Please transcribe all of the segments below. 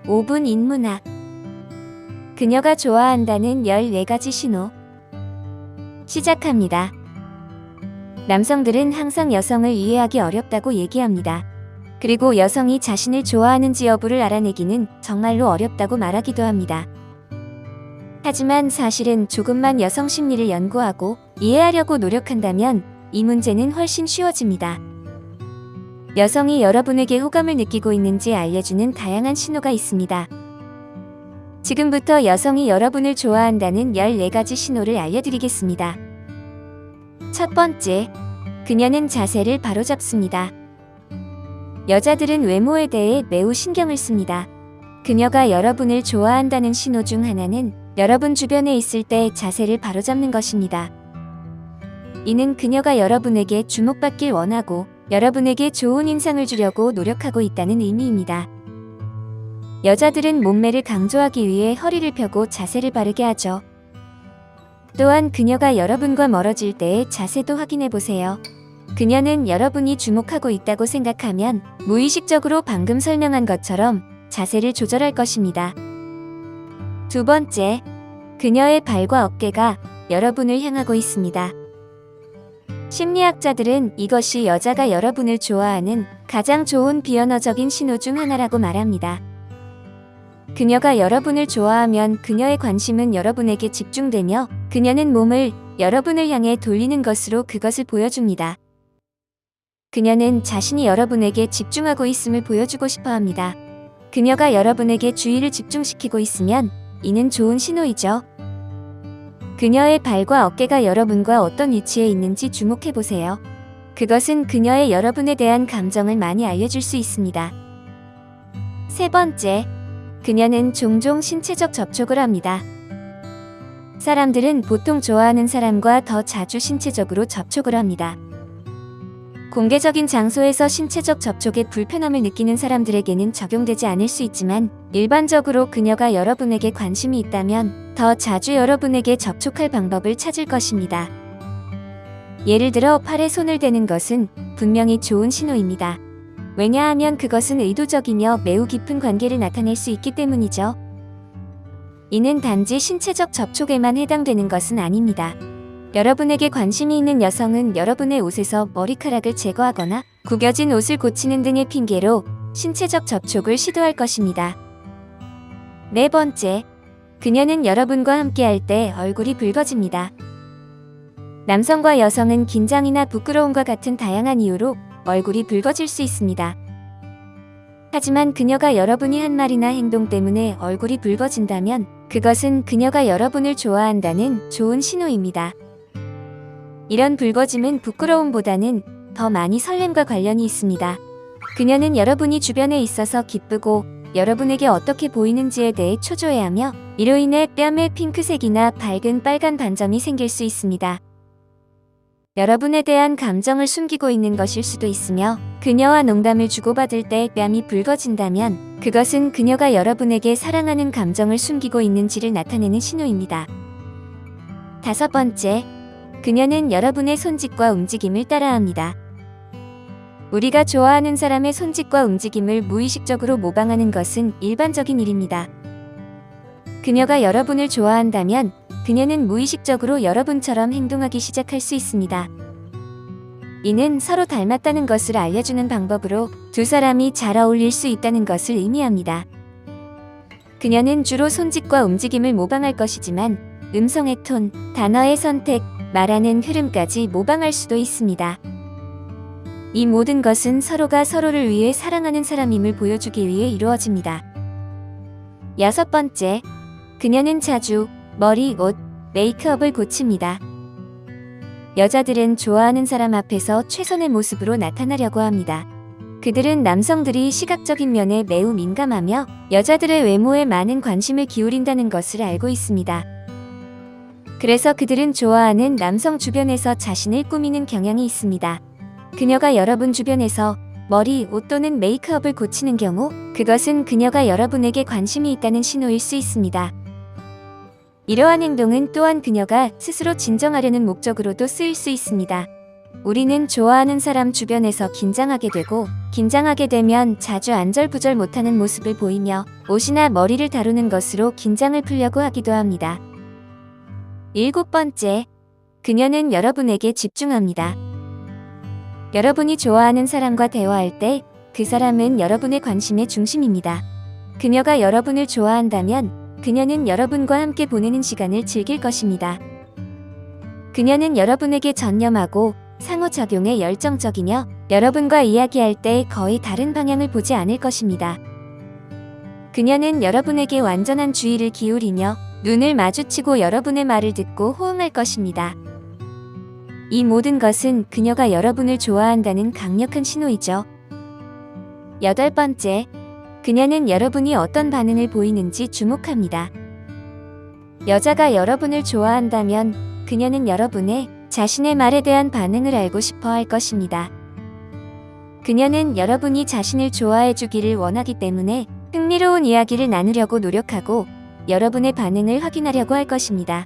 5분 인문학. 그녀가 좋아한다는 14가지 신호. 시작합니다. 남성들은 항상 여성을 이해하기 어렵다고 얘기합니다. 그리고 여성이 자신을 좋아하는지 여부를 알아내기는 정말로 어렵다고 말하기도 합니다. 하지만 사실은 조금만 여성 심리를 연구하고 이해하려고 노력한다면 이 문제는 훨씬 쉬워집니다. 여성이 여러분에게 호감을 느끼고 있는지 알려주는 다양한 신호가 있습니다. 지금부터 여성이 여러분을 좋아한다는 14가지 신호를 알려드리겠습니다. 첫 번째, 그녀는 자세를 바로잡습니다. 여자들은 외모에 대해 매우 신경을 씁니다. 그녀가 여러분을 좋아한다는 신호 중 하나는 여러분 주변에 있을 때 자세를 바로잡는 것입니다. 이는 그녀가 여러분에게 주목받길 원하고 여러분에게 좋은 인상을 주려고 노력하고 있다는 의미입니다. 여자들은 몸매를 강조하기 위해 허리를 펴고 자세를 바르게 하죠. 또한 그녀가 여러분과 멀어질 때의 자세도 확인해 보세요. 그녀는 여러분이 주목하고 있다고 생각하면 무의식적으로 방금 설명한 것처럼 자세를 조절할 것입니다. 두 번째, 그녀의 발과 어깨가 여러분을 향하고 있습니다. 심리학자들은 이것이 여자가 여러분을 좋아하는 가장 좋은 비언어적인 신호 중 하나라고 말합니다. 그녀가 여러분을 좋아하면 그녀의 관심은 여러분에게 집중되며 그녀는 몸을 여러분을 향해 돌리는 것으로 그것을 보여줍니다. 그녀는 자신이 여러분에게 집중하고 있음을 보여주고 싶어 합니다. 그녀가 여러분에게 주의를 집중시키고 있으면 이는 좋은 신호이죠. 그녀의 발과 어깨가 여러분과 어떤 위치에 있는지 주목해 보세요. 그것은 그녀의 여러분에 대한 감정을 많이 알려줄 수 있습니다. 세 번째, 그녀는 종종 신체적 접촉을 합니다. 사람들은 보통 좋아하는 사람과 더 자주 신체적으로 접촉을 합니다. 공개적인 장소에서 신체적 접촉에 불편함을 느끼는 사람들에게는 적용되지 않을 수 있지만 일반적으로 그녀가 여러분에게 관심이 있다면 더 자주 여러분에게 접촉할 방법을 찾을 것입니다. 예를 들어 팔에 손을 대는 것은 분명히 좋은 신호입니다. 왜냐하면 그것은 의도적이며 매우 깊은 관계를 나타낼 수 있기 때문이죠. 이는 단지 신체적 접촉에만 해당되는 것은 아닙니다. 여러분에게 관심이 있는 여성은 여러분의 옷에서 머리카락을 제거하거나 구겨진 옷을 고치는 등의 핑계로 신체적 접촉을 시도할 것입니다. 네 번째, 그녀는 여러분과 함께할 때 얼굴이 붉어집니다. 남성과 여성은 긴장이나 부끄러움과 같은 다양한 이유로 얼굴이 붉어질 수 있습니다. 하지만 그녀가 여러분이 한 말이나 행동 때문에 얼굴이 붉어진다면 그것은 그녀가 여러분을 좋아한다는 좋은 신호입니다. 이런 붉어짐은 부끄러움보다는 더 많이 설렘과 관련이 있습니다. 그녀는 여러분이 주변에 있어서 기쁘고 여러분에게 어떻게 보이는지에 대해 초조해하며 이로 인해 뺨에 핑크색이나 밝은 빨간 반점이 생길 수 있습니다. 여러분에 대한 감정을 숨기고 있는 것일 수도 있으며 그녀와 농담을 주고받을 때 뺨이 붉어진다면 그것은 그녀가 여러분에게 사랑하는 감정을 숨기고 있는지를 나타내는 신호입니다. 다섯 번째, 그녀는 여러분의 손짓과 움직임을 따라합니다. 우리가 좋아하는 사람의 손짓과 움직임을 무의식적으로 모방하는 것은 일반적인 일입니다. 그녀가 여러분을 좋아한다면 그녀는 무의식적으로 여러분처럼 행동하기 시작할 수 있습니다. 이는 서로 닮았다는 것을 알려주는 방법으로 두 사람이 잘 어울릴 수 있다는 것을 의미합니다. 그녀는 주로 손짓과 움직임을 모방할 것이지만 음성의 톤, 단어의 선택, 말하는 흐름까지 모방할 수도 있습니다. 이 모든 것은 서로가 서로를 위해 사랑하는 사람임을 보여주기 위해 이루어집니다. 여섯 번째, 그녀는 자주 머리, 옷, 메이크업을 고칩니다. 여자들은 좋아하는 사람 앞에서 최선의 모습으로 나타나려고 합니다. 그들은 남성들이 시각적인 면에 매우 민감하며 여자들의 외모에 많은 관심을 기울인다는 것을 알고 있습니다. 그래서 그들은 좋아하는 남성 주변에서 자신을 꾸미는 경향이 있습니다. 그녀가 여러분 주변에서 머리, 옷 또는 메이크업을 고치는 경우 그것은 그녀가 여러분에게 관심이 있다는 신호일 수 있습니다. 이러한 행동은 또한 그녀가 스스로 진정하려는 목적으로도 쓰일 수 있습니다. 우리는 좋아하는 사람 주변에서 긴장하게 되고, 긴장하게 되면 자주 안절부절 못하는 모습을 보이며 옷이나 머리를 다루는 것으로 긴장을 풀려고 하기도 합니다. 7번째, 그녀는 여러분에게 집중합니다. 여러분이 좋아하는 사람과 대화할 때 그 사람은 여러분의 관심의 중심입니다. 그녀가 여러분을 좋아한다면 그녀는 여러분과 함께 보내는 시간을 즐길 것입니다. 그녀는 여러분에게 전념하고 상호작용에 열정적이며 여러분과 이야기할 때 거의 다른 방향을 보지 않을 것입니다. 그녀는 여러분에게 완전한 주의를 기울이며 눈을 마주치고 여러분의 말을 듣고 호응할 것입니다. 이 모든 것은 그녀가 여러분을 좋아한다는 강력한 신호이죠. 8번째, 그녀는 여러분이 어떤 반응을 보이는지 주목합니다. 여자가 여러분을 좋아한다면 그녀는 여러분의 자신의 말에 대한 반응을 알고 싶어 할 것입니다. 그녀는 여러분이 자신을 좋아해 주기를 원하기 때문에 흥미로운 이야기를 나누려고 노력하고 여러분의 반응을 확인하려고 할 것입니다.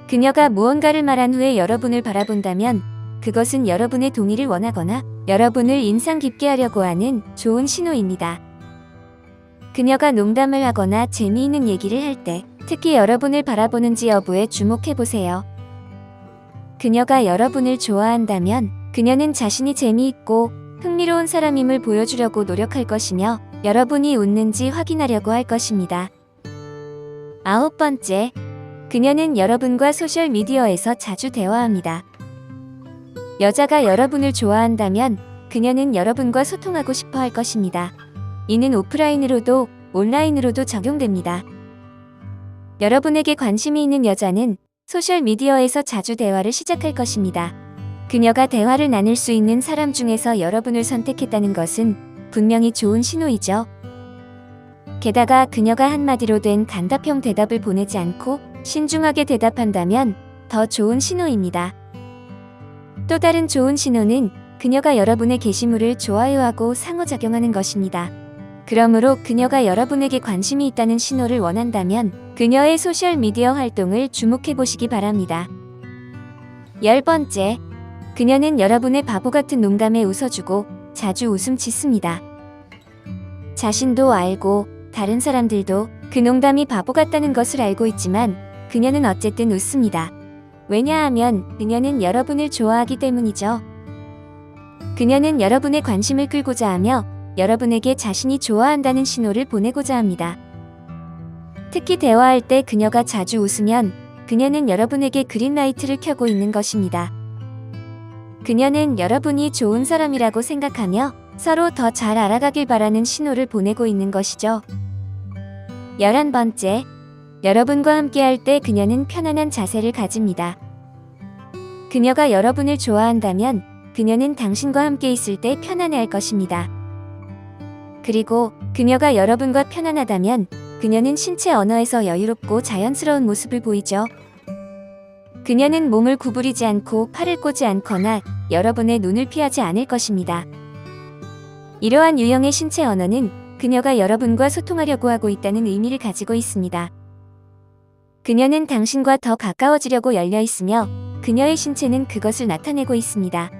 그녀가 무언가를 말한 후에 여러분을 바라본다면 그것은 여러분의 동의를 원하거나 여러분을 인상 깊게 하려고 하는 좋은 신호입니다. 그녀가 농담을 하거나 재미있는 얘기를 할 때 특히 여러분을 바라보는지 여부에 주목해 보세요. 그녀가 여러분을 좋아한다면 그녀는 자신이 재미있고 흥미로운 사람임을 보여주려고 노력할 것이며 여러분이 웃는지 확인하려고 할 것입니다. 9번째, 그녀는 여러분과 소셜미디어에서 자주 대화합니다. 여자가 여러분을 좋아한다면 그녀는 여러분과 소통하고 싶어 할 것입니다. 이는 오프라인으로도 온라인으로도 적용됩니다. 여러분에게 관심이 있는 여자는 소셜미디어에서 자주 대화를 시작할 것입니다. 그녀가 대화를 나눌 수 있는 사람 중에서 여러분을 선택했다는 것은 분명히 좋은 신호이죠. 게다가 그녀가 한마디로 된 단답형 대답을 보내지 않고 신중하게 대답한다면 더 좋은 신호입니다. 또 다른 좋은 신호는 그녀가 여러분의 게시물을 좋아요하고 상호작용하는 것입니다. 그러므로 그녀가 여러분에게 관심이 있다는 신호를 원한다면 그녀의 소셜미디어 활동을 주목해 보시기 바랍니다. 10번째, 그녀는 여러분의 바보 같은 농담에 웃어주고 자주 웃음 짓습니다. 자신도 알고 다른 사람들도 그 농담이 바보 같다는 것을 알고 있지만 그녀는 어쨌든 웃습니다. 왜냐하면 그녀는 여러분을 좋아하기 때문이죠. 그녀는 여러분의 관심을 끌고자 하며 여러분에게 자신이 좋아한다는 신호를 보내고자 합니다. 특히 대화할 때 그녀가 자주 웃으면 그녀는 여러분에게 그린라이트를 켜고 있는 것입니다. 그녀는 여러분이 좋은 사람이라고 생각하며 서로 더 잘 알아가길 바라는 신호를 보내고 있는 것이죠. 11번째, 여러분과 함께할 때 그녀는 편안한 자세를 가집니다. 그녀가 여러분을 좋아한다면 그녀는 당신과 함께 있을 때 편안해할 것입니다. 그리고 그녀가 여러분과 편안하다면 그녀는 신체 언어에서 여유롭고 자연스러운 모습을 보이죠. 그녀는 몸을 구부리지 않고 팔을 꼬지 않거나 여러분의 눈을 피하지 않을 것입니다. 이러한 유형의 신체 언어는 그녀가 여러분과 소통하려고 하고 있다는 의미를 가지고 있습니다. 그녀는 당신과 더 가까워지려고 열려 있으며 그녀의 신체는 그것을 나타내고 있습니다.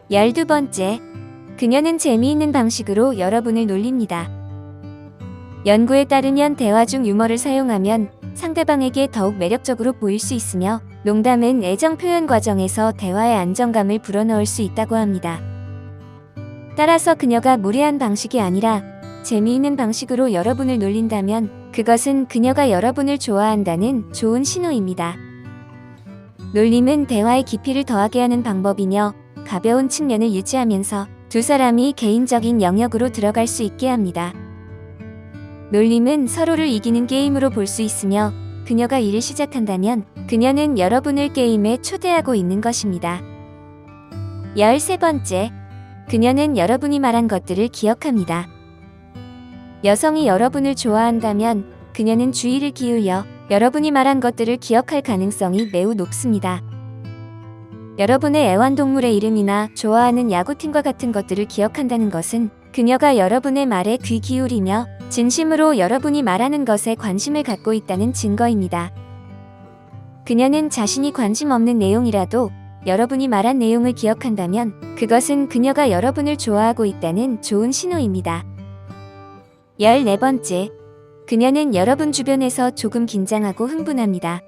12번째, 그녀는 재미있는 방식으로 여러분을 놀립니다. 연구에 따르면 대화 중 유머를 사용하면 상대방에게 더욱 매력적으로 보일 수 있으며 농담은 애정 표현 과정에서 대화의 안정감을 불어넣을 수 있다고 합니다. 따라서 그녀가 무례한 방식이 아니라 재미있는 방식으로 여러분을 놀린다면 그것은 그녀가 여러분을 좋아한다는 좋은 신호입니다. 놀림은 대화의 깊이를 더하게 하는 방법이며 가벼운 측면을 유지하면서 두 사람이 개인적인 영역으로 들어갈 수 있게 합니다. 놀림은 서로를 이기는 게임으로 볼 수 있으며 그녀가 이를 시작한다면 그녀는 여러분을 게임에 초대하고 있는 것입니다. 13번째, 그녀는 여러분이 말한 것들을 기억합니다. 여성이 여러분을 좋아한다면 그녀는 주의를 기울여 여러분이 말한 것들을 기억할 가능성이 매우 높습니다. 여러분의 애완동물의 이름이나 좋아하는 야구팀과 같은 것들을 기억한다는 것은 그녀가 여러분의 말에 귀 기울이며 진심으로 여러분이 말하는 것에 관심을 갖고 있다는 증거입니다. 그녀는 자신이 관심 없는 내용이라도 여러분이 말한 내용을 기억한다면 그것은 그녀가 여러분을 좋아하고 있다는 좋은 신호입니다. 14번째, 그녀는 여러분 주변에서 조금 긴장하고 흥분합니다.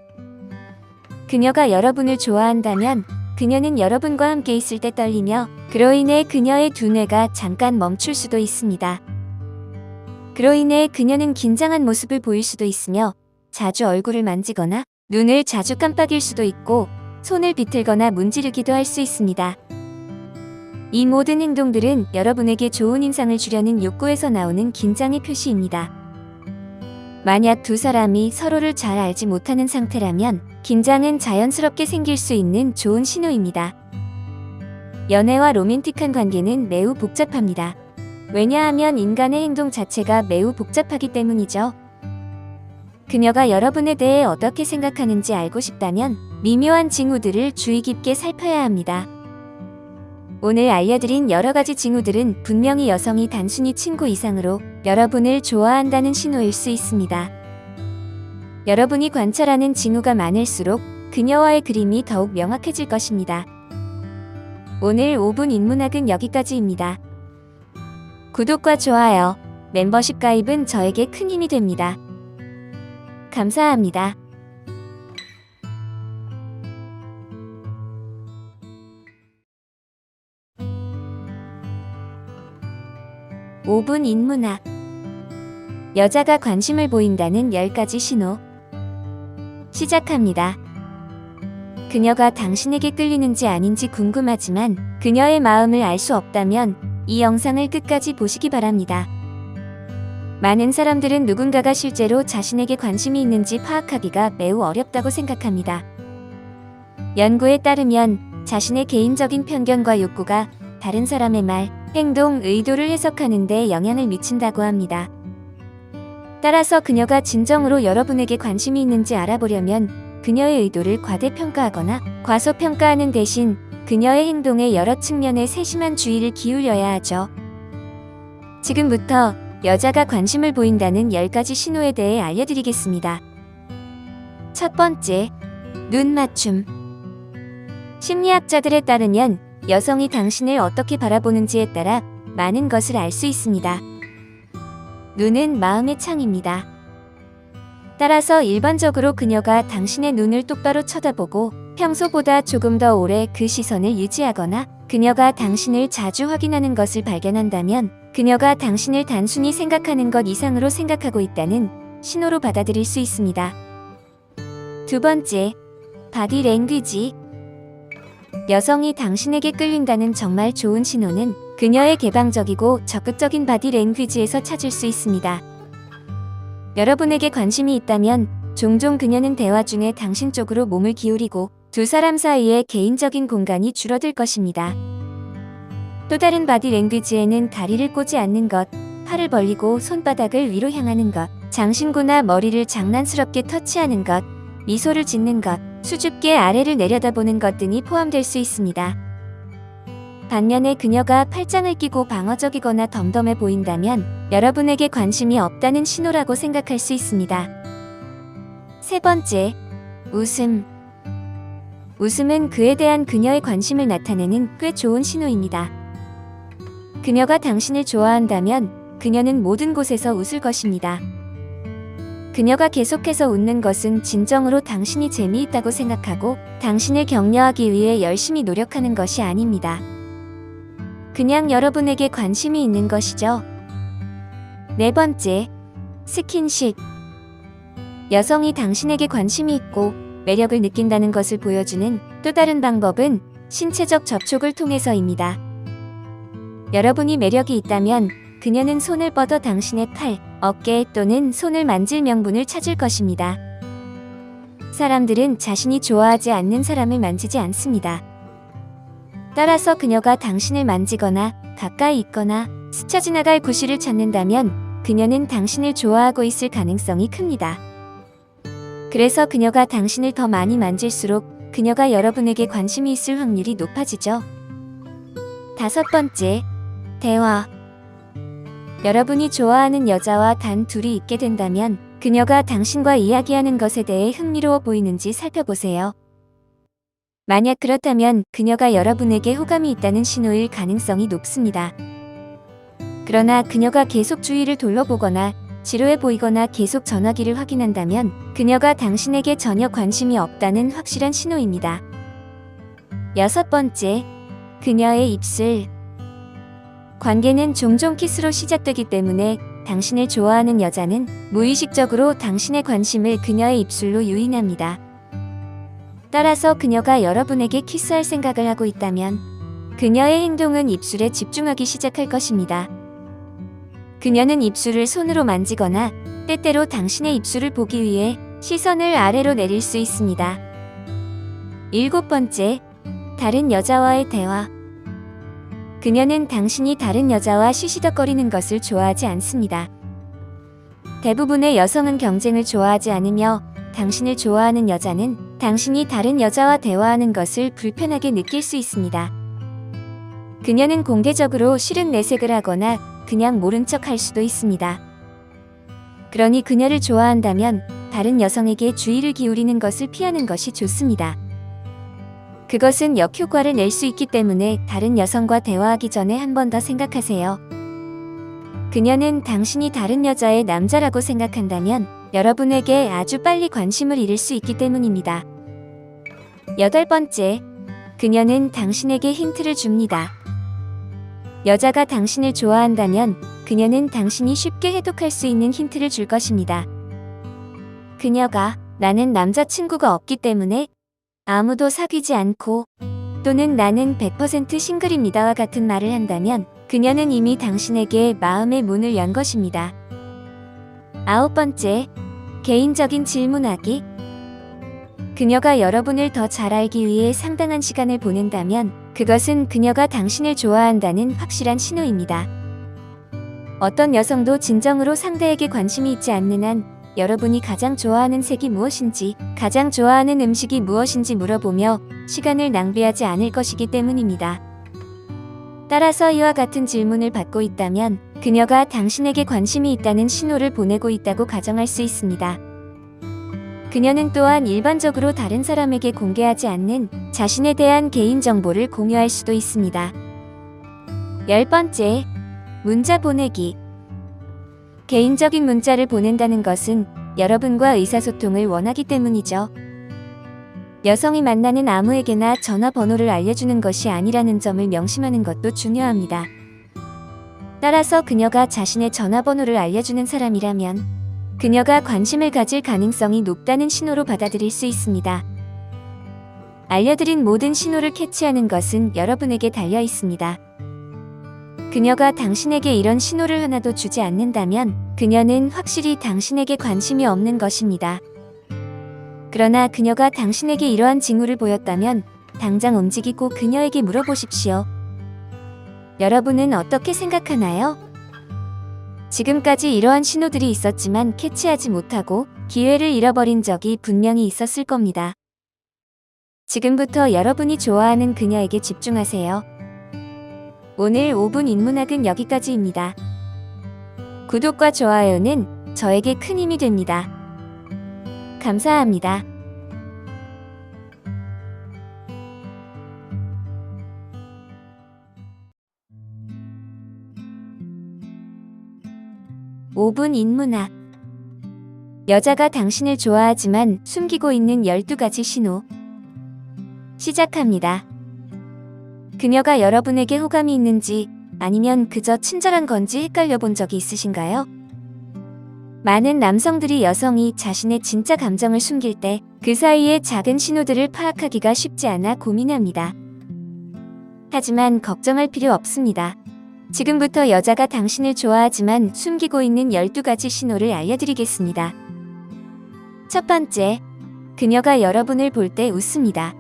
그녀가 여러분을 좋아한다면 그녀는 여러분과 함께 있을 때 떨리며 그로 인해 그녀의 두뇌가 잠깐 멈출 수도 있습니다. 그로 인해 그녀는 긴장한 모습을 보일 수도 있으며 자주 얼굴을 만지거나 눈을 자주 깜빡일 수도 있고 손을 비틀거나 문지르기도 할 수 있습니다. 이 모든 행동들은 여러분에게 좋은 인상을 주려는 욕구에서 나오는 긴장의 표시입니다. 만약 두 사람이 서로를 잘 알지 못하는 상태라면 긴장은 자연스럽게 생길 수 있는 좋은 신호입니다. 연애와 로맨틱한 관계는 매우 복잡합니다. 왜냐하면 인간의 행동 자체가 매우 복잡하기 때문이죠. 그녀가 여러분에 대해 어떻게 생각하는지 알고 싶다면 미묘한 징후들을 주의 깊게 살펴야 합니다. 오늘 알려드린 여러 가지 징후들은 분명히 여성이 단순히 친구 이상으로 여러분을 좋아한다는 신호일 수 있습니다. 여러분이 관찰하는 징후가 많을수록 그녀와의 그림이 더욱 명확해질 것입니다. 오늘 5분 인문학은 여기까지입니다. 구독과 좋아요, 멤버십 가입은 저에게 큰 힘이 됩니다. 감사합니다. (5분) 인문학. 여자가 관심을 보인다는 10가지 신호. 시작합니다. 그녀가 당신에게 끌리는지 아닌지 궁금하지만 그녀의 마음을 알 수 없다면 이 영상을 끝까지 보시기 바랍니다. 많은 사람들은 누군가가 실제로 자신에게 관심이 있는지 파악하기가 매우 어렵다고 생각합니다. 연구에 따르면 자신의 개인적인 편견과 욕구가 다른 사람의 말, 행동, 의도를 해석하는 데 영향을 미친다고 합니다. 따라서 그녀가 진정으로 여러분에게 관심이 있는지 알아보려면 그녀의 의도를 과대평가하거나 과소평가하는 대신 그녀의 행동의 여러 측면에 세심한 주의를 기울여야 하죠. 지금부터 여자가 관심을 보인다는 10가지 신호에 대해 알려드리겠습니다. 첫 번째, 눈 맞춤. 심리학자들에 따르면 여성이 당신을 어떻게 바라보는지에 따라 많은 것을 알 수 있습니다. 눈은 마음의 창입니다. 따라서 일반적으로 그녀가 당신의 눈을 똑바로 쳐다보고 평소보다 조금 더 오래 그 시선을 유지하거나 그녀가 당신을 자주 확인하는 것을 발견한다면 그녀가 당신을 단순히 생각하는 것 이상으로 생각하고 있다는 신호로 받아들일 수 있습니다. 두 번째, 바디 랭귀지. 여성이 당신에게 끌린다는 정말 좋은 신호는 그녀의 개방적이고 적극적인 바디 랭귀지에서 찾을 수 있습니다. 여러분에게 관심이 있다면 종종 그녀는 대화 중에 당신 쪽으로 몸을 기울이고 두 사람 사이의 개인적인 공간이 줄어들 것입니다. 또 다른 바디 랭귀지에는 다리를 꼬지 않는 것, 팔을 벌리고 손바닥을 위로 향하는 것, 장신구나 머리를 장난스럽게 터치하는 것, 미소를 짓는 것, 수줍게 아래를 내려다보는 것 등이 포함될 수 있습니다. 반면에 그녀가 팔짱을 끼고 방어적이거나 덤덤해 보인다면 여러분에게 관심이 없다는 신호라고 생각할 수 있습니다. 세 번째, 웃음. 웃음은 그에 대한 그녀의 관심을 나타내는 꽤 좋은 신호입니다. 그녀가 당신을 좋아한다면 그녀는 모든 곳에서 웃을 것입니다. 그녀가 계속해서 웃는 것은 진정으로 당신이 재미있다고 생각하고 당신을 격려하기 위해 열심히 노력하는 것이 아닙니다. 그냥 여러분에게 관심이 있는 것이죠. 네 번째, 스킨십. 여성이 당신에게 관심이 있고 매력을 느낀다는 것을 보여주는 또 다른 방법은 신체적 접촉을 통해서입니다. 여러분이 매력이 있다면 그녀는 손을 뻗어 당신의 팔, 어깨 또는 손을 만질 명분을 찾을 것입니다. 사람들은 자신이 좋아하지 않는 사람을 만지지 않습니다. 따라서 그녀가 당신을 만지거나 가까이 있거나 스쳐 지나갈 구실을 찾는다면 그녀는 당신을 좋아하고 있을 가능성이 큽니다. 그래서 그녀가 당신을 더 많이 만질수록 그녀가 여러분에게 관심이 있을 확률이 높아지죠. 다섯 번째, 대화. 여러분이 좋아하는 여자와 단 둘이 있게 된다면 그녀가 당신과 이야기하는 것에 대해 흥미로워 보이는지 살펴보세요. 만약 그렇다면 그녀가 여러분에게 호감이 있다는 신호일 가능성이 높습니다. 그러나 그녀가 계속 주위를 둘러보거나 지루해 보이거나 계속 전화기를 확인한다면 그녀가 당신에게 전혀 관심이 없다는 확실한 신호입니다. 6번째, 그녀의 입술. 관계는 종종 키스로 시작되기 때문에 당신을 좋아하는 여자는 무의식적으로 당신의 관심을 그녀의 입술로 유인합니다. 따라서 그녀가 여러분에게 키스할 생각을 하고 있다면 그녀의 행동은 입술에 집중하기 시작할 것입니다. 그녀는 입술을 손으로 만지거나 때때로 당신의 입술을 보기 위해 시선을 아래로 내릴 수 있습니다. 7번째, 다른 여자와의 대화. 그녀는 당신이 다른 여자와 시시덕거리는 것을 좋아하지 않습니다. 대부분의 여성은 경쟁을 좋아하지 않으며 당신을 좋아하는 여자는 당신이 다른 여자와 대화하는 것을 불편하게 느낄 수 있습니다. 그녀는 공개적으로 싫은 내색을 하거나 그냥 모른 척 할 수도 있습니다. 그러니 그녀를 좋아한다면 다른 여성에게 주의를 기울이는 것을 피하는 것이 좋습니다. 그것은 역효과를 낼 수 있기 때문에 다른 여성과 대화하기 전에 한 번 더 생각하세요. 그녀는 당신이 다른 여자의 남자라고 생각한다면 여러분에게 아주 빨리 관심을 잃을 수 있기 때문입니다. 8번째, 그녀는 당신에게 힌트를 줍니다. 여자가 당신을 좋아한다면 그녀는 당신이 쉽게 해독할 수 있는 힌트를 줄 것입니다. 그녀가 나는 남자친구가 없기 때문에 아무도 사귀지 않고 또는 나는 100% 싱글입니다와 같은 말을 한다면 그녀는 이미 당신에게 마음의 문을 연 것입니다. 9번째, 개인적인 질문하기. 그녀가 여러분을 더 잘 알기 위해 상당한 시간을 보낸다면 그것은 그녀가 당신을 좋아한다는 확실한 신호입니다. 어떤 여성도 진정으로 상대에게 관심이 있지 않는 한 여러분이 가장 좋아하는 색이 무엇인지, 가장 좋아하는 음식이 무엇인지 물어보며 시간을 낭비하지 않을 것이기 때문입니다. 따라서 이와 같은 질문을 받고 있다면 그녀가 당신에게 관심이 있다는 신호를 보내고 있다고 가정할 수 있습니다. 그녀는 또한 일반적으로 다른 사람에게 공개하지 않는 자신에 대한 개인정보를 공유할 수도 있습니다. 10번째, 문자 보내기. 개인적인 문자를 보낸다는 것은 여러분과 의사소통을 원하기 때문이죠. 여성이 만나는 아무에게나 전화번호를 알려주는 것이 아니라는 점을 명심하는 것도 중요합니다. 따라서 그녀가 자신의 전화번호를 알려주는 사람이라면 그녀가 관심을 가질 가능성이 높다는 신호로 받아들일 수 있습니다. 알려드린 모든 신호를 캐치하는 것은 여러분에게 달려 있습니다. 그녀가 당신에게 이런 신호를 하나도 주지 않는다면 그녀는 확실히 당신에게 관심이 없는 것입니다. 그러나 그녀가 당신에게 이러한 징후를 보였다면 당장 움직이고 그녀에게 물어보십시오. 여러분은 어떻게 생각하나요? 지금까지 이러한 신호들이 있었지만 캐치하지 못하고 기회를 잃어버린 적이 분명히 있었을 겁니다. 지금부터 여러분이 좋아하는 그녀에게 집중하세요. 오늘 5분 인문학은 여기까지입니다. 구독과 좋아요는 저에게 큰 힘이 됩니다. 감사합니다. (5분) 인문학. 여자가 당신을 좋아하지만 숨기고 있는 12가지 신호. 시작합니다. 그녀가 여러분에게 호감이 있는지 아니면 그저 친절한 건지 헷갈려 본 적이 있으신가요? 많은 남성들이 여성이 자신의 진짜 감정을 숨길 때 그 사이의 작은 신호들을 파악하기가 쉽지 않아 고민합니다. 하지만 걱정할 필요 없습니다. 지금부터 여자가 당신을 좋아하지만 숨기고 있는 12가지 신호를 알려드리겠습니다. 첫 번째, 그녀가 여러분을 볼 때 웃습니다.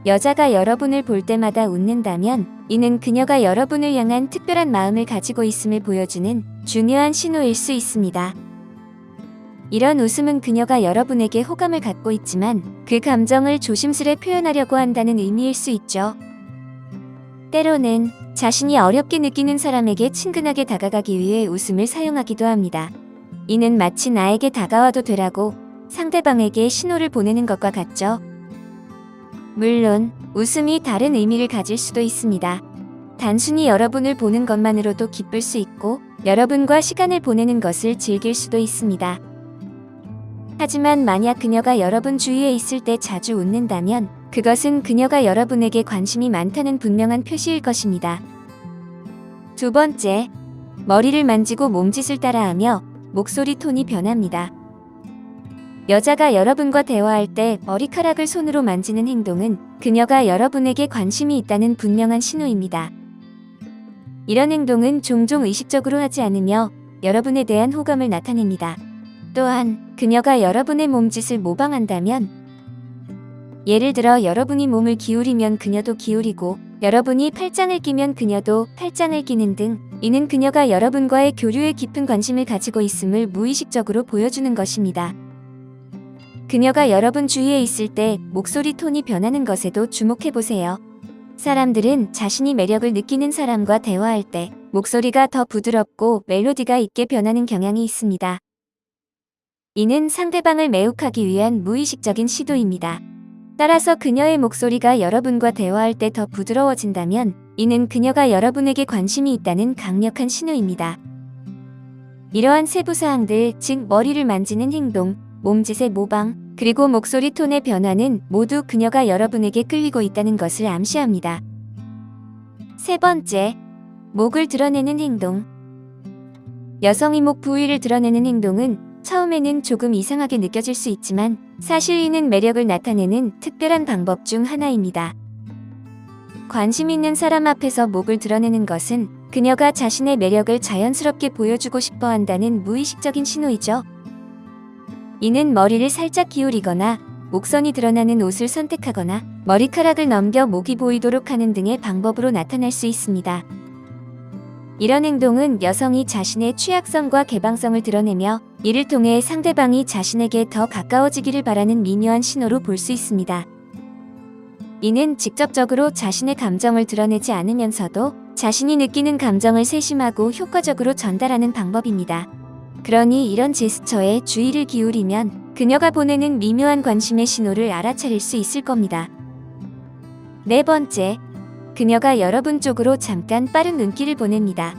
여자가 여러분을 볼 때마다 웃는다면 이는 그녀가 여러분을 향한 특별한 마음을 가지고 있음을 보여주는 중요한 신호일 수 있습니다. 이런 웃음은 그녀가 여러분에게 호감을 갖고 있지만 그 감정을 조심스레 표현하려고 한다는 의미일 수 있죠. 때로는 자신이 어렵게 느끼는 사람에게 친근하게 다가가기 위해 웃음을 사용하기도 합니다. 이는 마치 나에게 다가와도 되라고 상대방에게 신호를 보내는 것과 같죠. 물론 웃음이 다른 의미를 가질 수도 있습니다. 단순히 여러분을 보는 것만으로도 기쁠 수 있고 여러분과 시간을 보내는 것을 즐길 수도 있습니다. 하지만 만약 그녀가 여러분 주위에 있을 때 자주 웃는다면 그것은 그녀가 여러분에게 관심이 많다는 분명한 표시일 것입니다. 두 번째, 머리를 만지고 몸짓을 따라하며 목소리 톤이 변합니다. 여자가 여러분과 대화할 때 머리카락을 손으로 만지는 행동은 그녀가 여러분에게 관심이 있다는 분명한 신호입니다. 이런 행동은 종종 의식적으로 하지 않으며 여러분에 대한 호감을 나타냅니다. 또한 그녀가 여러분의 몸짓을 모방한다면, 예를 들어 여러분이 몸을 기울이면 그녀도 기울이고 여러분이 팔짱을 끼면 그녀도 팔짱을 끼는 등, 이는 그녀가 여러분과의 교류에 깊은 관심을 가지고 있음을 무의식적으로 보여주는 것입니다. 그녀가 여러분 주위에 있을 때 목소리 톤이 변하는 것에도 주목해보세요. 사람들은 자신이 매력을 느끼는 사람과 대화할 때 목소리가 더 부드럽고 멜로디가 있게 변하는 경향이 있습니다. 이는 상대방을 매혹하기 위한 무의식적인 시도입니다. 따라서 그녀의 목소리가 여러분과 대화할 때 더 부드러워진다면 이는 그녀가 여러분에게 관심이 있다는 강력한 신호입니다. 이러한 세부사항들, 즉 머리를 만지는 행동, 몸짓의 모방, 그리고 목소리 톤의 변화는 모두 그녀가 여러분에게 끌리고 있다는 것을 암시합니다. 세 번째, 목을 드러내는 행동. 여성이 목 부위를 드러내는 행동은 처음에는 조금 이상하게 느껴질 수 있지만 사실 이는 매력을 나타내는 특별한 방법 중 하나입니다. 관심 있는 사람 앞에서 목을 드러내는 것은 그녀가 자신의 매력을 자연스럽게 보여주고 싶어 한다는 무의식적인 신호이죠. 이는 머리를 살짝 기울이거나 목선이 드러나는 옷을 선택하거나 머리카락을 넘겨 목이 보이도록 하는 등의 방법으로 나타날 수 있습니다. 이런 행동은 여성이 자신의 취약성과 개방성을 드러내며 이를 통해 상대방이 자신에게 더 가까워지기를 바라는 미묘한 신호로 볼 수 있습니다. 이는 직접적으로 자신의 감정을 드러내지 않으면서도 자신이 느끼는 감정을 세심하고 효과적으로 전달하는 방법입니다. 그러니 이런 제스처에 주의를 기울이면 그녀가 보내는 미묘한 관심의 신호를 알아차릴 수 있을 겁니다. 네 번째, 그녀가 여러분 쪽으로 잠깐 빠른 눈길을 보냅니다.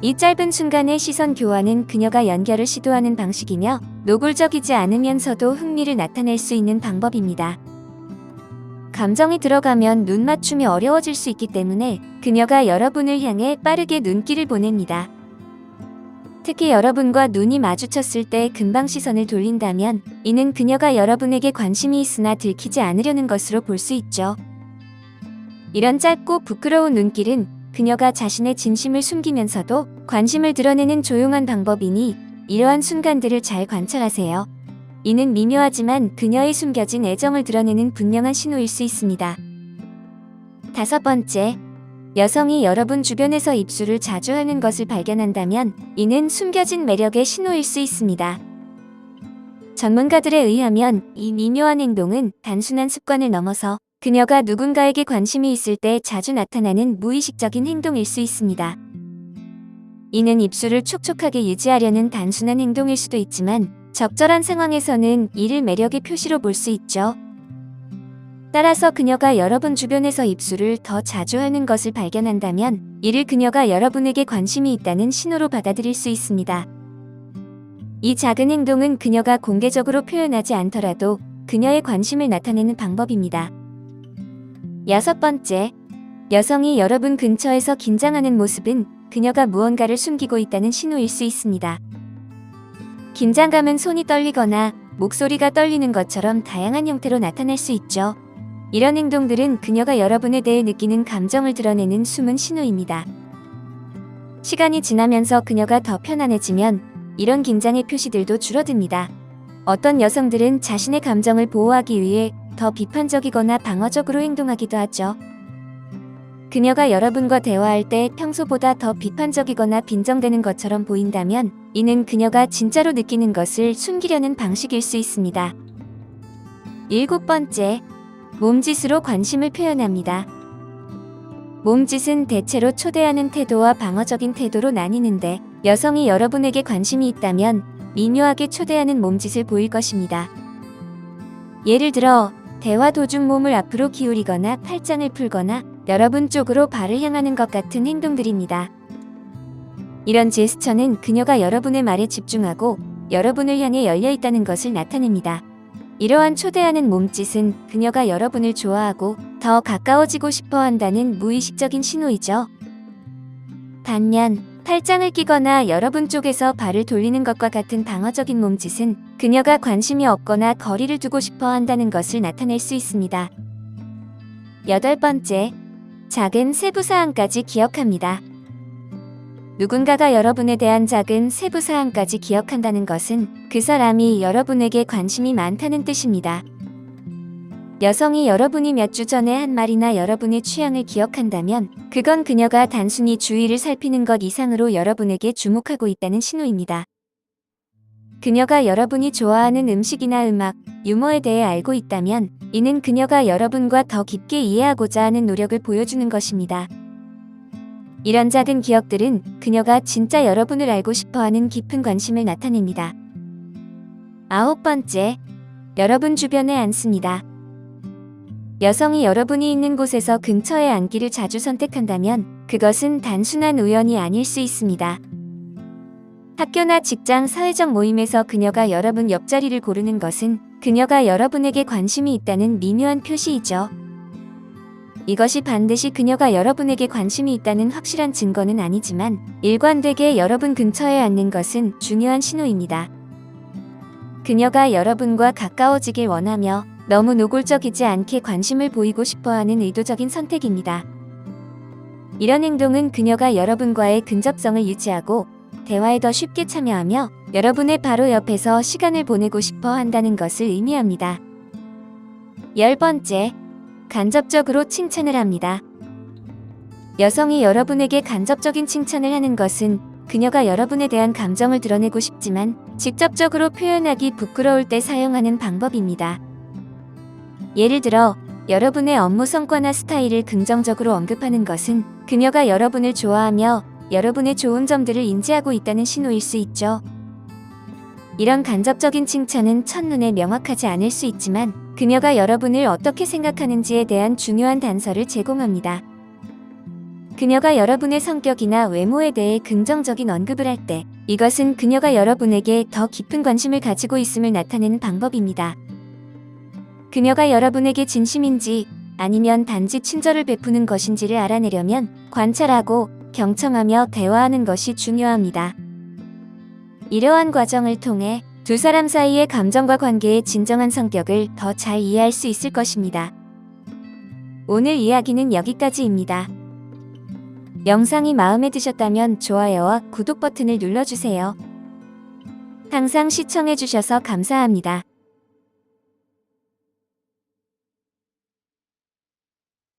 이 짧은 순간의 시선 교환은 그녀가 연결을 시도하는 방식이며 노골적이지 않으면서도 흥미를 나타낼 수 있는 방법입니다. 감정이 들어가면 눈 맞춤이 어려워질 수 있기 때문에 그녀가 여러분을 향해 빠르게 눈길을 보냅니다. 특히 여러분과 눈이 마주쳤을 때 금방 시선을 돌린다면 이는 그녀가 여러분에게 관심이 있으나 들키지 않으려는 것으로 볼 수 있죠. 이런 짧고 부끄러운 눈길은 그녀가 자신의 진심을 숨기면서도 관심을 드러내는 조용한 방법이니 이러한 순간들을 잘 관찰하세요. 이는 미묘하지만 그녀의 숨겨진 애정을 드러내는 분명한 신호일 수 있습니다. 다섯 번째, 여성이 여러분 주변에서 입술을 자주 하는 것을 발견한다면 이는 숨겨진 매력의 신호일 수 있습니다. 전문가들에 의하면 이 미묘한 행동은 단순한 습관을 넘어서 그녀가 누군가에게 관심이 있을 때 자주 나타나는 무의식적인 행동일 수 있습니다. 이는 입술을 촉촉하게 유지하려는 단순한 행동일 수도 있지만 적절한 상황에서는 이를 매력의 표시로 볼 수 있죠. 따라서 그녀가 여러분 주변에서 입술을 더 자주 하는 것을 발견한다면 이를 그녀가 여러분에게 관심이 있다는 신호로 받아들일 수 있습니다. 이 작은 행동은 그녀가 공개적으로 표현하지 않더라도 그녀의 관심을 나타내는 방법입니다. 여섯 번째, 여성이 여러분 근처에서 긴장하는 모습은 그녀가 무언가를 숨기고 있다는 신호일 수 있습니다. 긴장감은 손이 떨리거나 목소리가 떨리는 것처럼 다양한 형태로 나타날 수 있죠. 이런 행동들은 그녀가 여러분에 대해 느끼는 감정을 드러내는 숨은 신호입니다. 시간이 지나면서 그녀가 더 편안해지면 이런 긴장의 표시들도 줄어듭니다. 어떤 여성들은 자신의 감정을 보호하기 위해 더 비판적이거나 방어적으로 행동하기도 하죠. 그녀가 여러분과 대화할 때 평소보다 더 비판적이거나 빈정대는 것처럼 보인다면 이는 그녀가 진짜로 느끼는 것을 숨기려는 방식일 수 있습니다. 일곱 번째, 몸짓으로 관심을 표현합니다. 몸짓은 대체로 초대하는 태도와 방어적인 태도로 나뉘는데 여성이 여러분에게 관심이 있다면 미묘하게 초대하는 몸짓을 보일 것입니다. 예를 들어 대화 도중 몸을 앞으로 기울이거나 팔짱을 풀거나 여러분 쪽으로 발을 향하는 것 같은 행동들입니다. 이런 제스처는 그녀가 여러분의 말에 집중하고 여러분을 향해 열려 있다는 것을 나타냅니다. 이러한 초대하는 몸짓은 그녀가 여러분을 좋아하고 더 가까워지고 싶어 한다는 무의식적인 신호이죠. 반면 팔짱을 끼거나 여러분 쪽에서 발을 돌리는 것과 같은 방어적인 몸짓은 그녀가 관심이 없거나 거리를 두고 싶어 한다는 것을 나타낼 수 있습니다. 8번째, 작은 세부사항까지 기억합니다. 누군가가 여러분에 대한 작은 세부사항까지 기억한다는 것은 그 사람이 여러분에게 관심이 많다는 뜻입니다. 여성이 여러분이 몇 주 전에 한 말이나 여러분의 취향을 기억한다면 그건 그녀가 단순히 주위를 살피는 것 이상으로 여러분에게 주목하고 있다는 신호입니다. 그녀가 여러분이 좋아하는 음식이나 음악, 유머에 대해 알고 있다면 이는 그녀가 여러분과 더 깊게 이해하고자 하는 노력을 보여주는 것입니다. 이런 작은 기억들은 그녀가 진짜 여러분을 알고 싶어하는 깊은 관심을 나타냅니다. 9번째, 여러분 주변에 앉습니다. 여성이 여러분이 있는 곳에서 근처에 앉기를 자주 선택한다면 그것은 단순한 우연이 아닐 수 있습니다. 학교나 직장, 사회적 모임에서 그녀가 여러분 옆자리를 고르는 것은 그녀가 여러분에게 관심이 있다는 미묘한 표시이죠. 이것이 반드시 그녀가 여러분에게 관심이 있다는 확실한 증거는 아니지만 일관되게 여러분 근처에 앉는 것은 중요한 신호입니다. 그녀가 여러분과 가까워지길 원하며 너무 노골적이지 않게 관심을 보이고 싶어하는 의도적인 선택입니다. 이런 행동은 그녀가 여러분과의 근접성을 유지하고 대화에 더 쉽게 참여하며 여러분의 바로 옆에서 시간을 보내고 싶어 한다는 것을 의미합니다. 10번째, 간접적으로 칭찬을 합니다. 여성이 여러분에게 간접적인 칭찬을 하는 것은 그녀가 여러분에 대한 감정을 드러내고 싶지만 직접적으로 표현하기 부끄러울 때 사용하는 방법입니다. 예를 들어, 여러분의 업무 성과나 스타일을 긍정적으로 언급하는 것은 그녀가 여러분을 좋아하며 여러분의 좋은 점들을 인지하고 있다는 신호일 수 있죠. 이런 간접적인 칭찬은 첫눈에 명확하지 않을 수 있지만 그녀가 여러분을 어떻게 생각하는지에 대한 중요한 단서를 제공합니다. 그녀가 여러분의 성격이나 외모에 대해 긍정적인 언급을 할 때 이것은 그녀가 여러분에게 더 깊은 관심을 가지고 있음을 나타내는 방법입니다. 그녀가 여러분에게 진심인지 아니면 단지 친절을 베푸는 것인지를 알아내려면 관찰하고 경청하며 대화하는 것이 중요합니다. 이러한 과정을 통해 두 사람 사이의 감정과 관계의 진정한 성격을 더 잘 이해할 수 있을 것입니다. 오늘 이야기는 여기까지입니다. 영상이 마음에 드셨다면 좋아요와 구독 버튼을 눌러주세요. 항상 시청해주셔서 감사합니다.